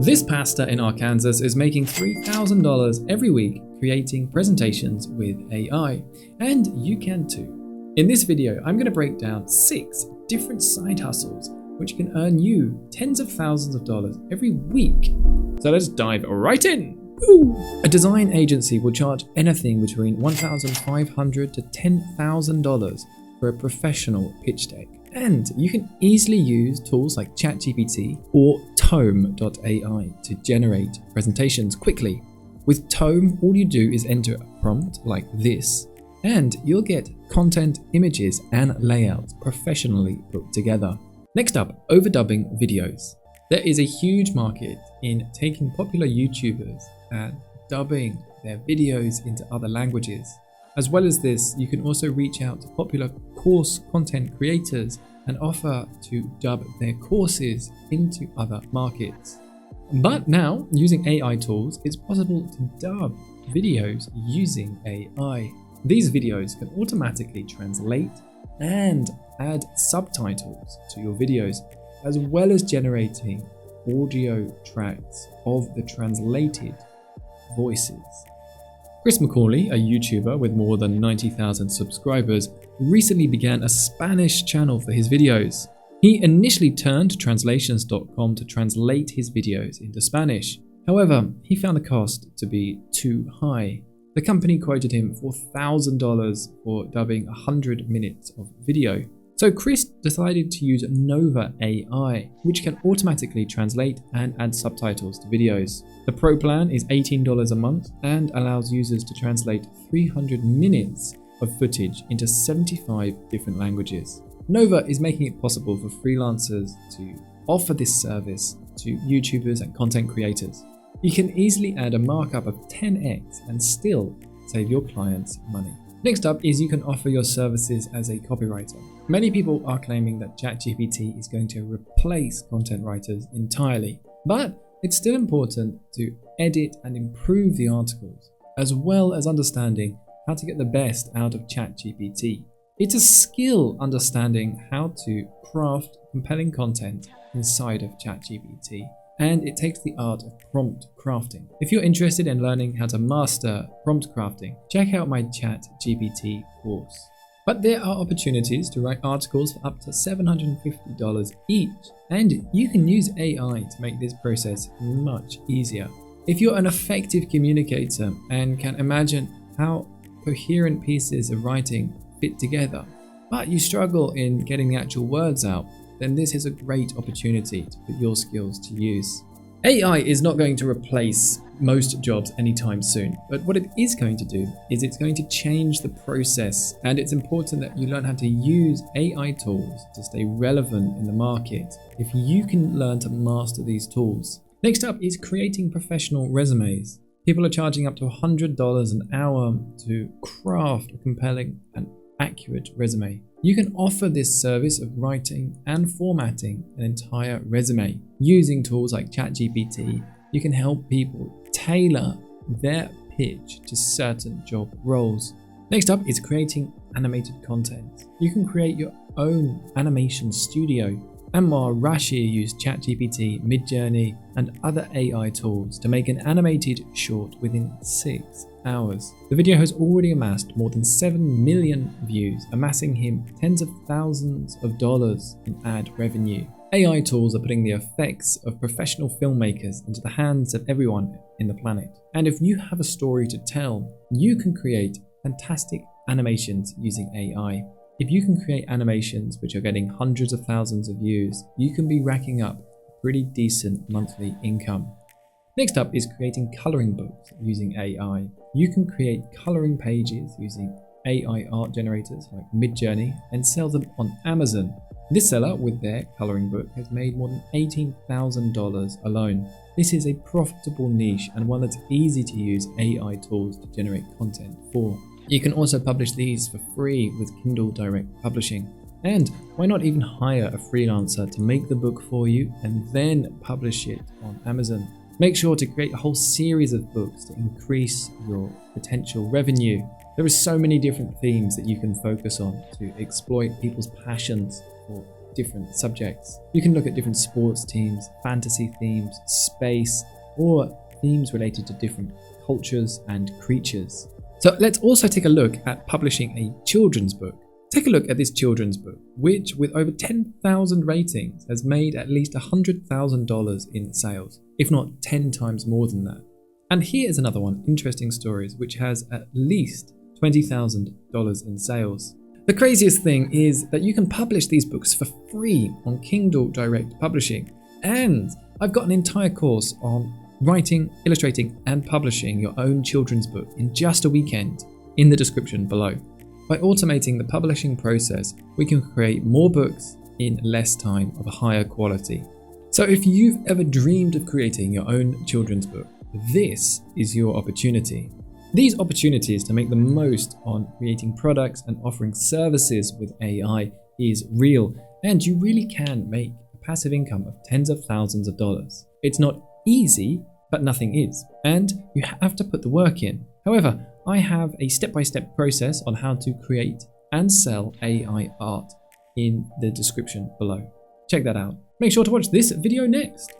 This pastor in Arkansas is making $3,000 every week creating presentations with AI, and you can too. In this video, I'm going to break down 6 different side hustles which can earn you tens of thousands of dollars every week. So let's dive right in. Woo! A design agency will charge anything between $1,500 to $10,000 for a professional pitch deck. And you can easily use tools like ChatGPT or Tome.ai to generate presentations quickly. With Tome, all you do is enter a prompt like this, and you'll get content, images, and layouts professionally put together. Next up, overdubbing videos. There is a huge market in taking popular YouTubers and dubbing their videos into other languages. As well as this, you can also reach out to popular course content creators and offer to dub their courses into other markets. But now, using AI tools, it's possible to dub videos using AI. These videos can automatically translate and add subtitles to your videos, as well as generating audio tracks of the translated voices. Chris McCauley, a YouTuber with more than 90,000 subscribers, recently began a Spanish channel for his videos. He initially turned to translations.com to translate his videos into Spanish. However, he found the cost to be too high. The company quoted him $4,000 for dubbing 100 minutes of video. So Chris decided to use Nova AI, which can automatically translate and add subtitles to videos. The Pro plan is $18 a month and allows users to translate 300 minutes of footage into 75 different languages. Nova is making it possible for freelancers to offer this service to YouTubers and content creators. You can easily add a markup of 10x and still save your clients money. Next up is you can offer your services as a copywriter. Many people are claiming that ChatGPT is going to replace content writers entirely, but it's still important to edit and improve the articles, as well as understanding how to get the best out of ChatGPT. It's a skill understanding how to craft compelling content inside of ChatGPT, and it takes the art of prompt crafting. If you're interested in learning how to master prompt crafting, check out my ChatGPT course. But there are opportunities to write articles for up to $750 each, and you can use AI to make this process much easier. If you're an effective communicator and can imagine how coherent pieces of writing fit together, but you struggle in getting the actual words out, then this is a great opportunity to put your skills to use. AI is not going to replace most jobs anytime soon, but what it is going to do is it's going to change the process, and it's important that you learn how to use AI tools to stay relevant in the market if you can learn to master these tools. Next up is creating professional resumes. People are charging up to $100 an hour to craft a compelling and accurate resume. You can offer this service of writing and formatting an entire resume. Using tools like ChatGPT, you can help people tailor their pitch to certain job roles. Next up is creating animated content. You can create your own animation studio. Ammar Rashid used ChatGPT, Midjourney, and other AI tools to make an animated short within 6 hours. The video has already amassed more than 7 million views, amassing him tens of thousands of dollars in ad revenue. AI tools are putting the effects of professional filmmakers into the hands of everyone in the planet. And if you have a story to tell, you can create fantastic animations using AI. If you can create animations which are getting hundreds of thousands of views, you can be racking up a pretty decent monthly income. Next up is creating coloring books using AI. You can create coloring pages using AI art generators like Midjourney and sell them on Amazon. This seller with their coloring book has made more than $18,000 alone. This is a profitable niche and one that's easy to use AI tools to generate content for. You can also publish these for free with Kindle Direct Publishing. And why not even hire a freelancer to make the book for you and then publish it on Amazon? Make sure to create a whole series of books to increase your potential revenue. There are so many different themes that you can focus on to exploit people's passions for different subjects. You can look at different sports teams, fantasy themes, space, or themes related to different cultures and creatures. So let's also take a look at publishing a children's book. Take a look at this children's book, which with over 10,000 ratings has made at least $100,000 in sales, if not 10 times more than that. And here is another one, Interesting Stories, which has at least $20,000 in sales. The craziest thing is that you can publish these books for free on Kindle Direct Publishing. And I've got an entire course on writing, illustrating, and publishing your own children's book in just a weekend in the description below. By automating the publishing process, we can create more books in less time of a higher quality. So if you've ever dreamed of creating your own children's book, this is your opportunity. These opportunities to make the most on creating products and offering services with AI is real, and you really can make a passive income of tens of thousands of dollars. It's not easy, but nothing is, and you have to put the work in. However, I have a step-by-step process on how to create and sell AI art in the description below. Check that out. Make sure to watch this video next.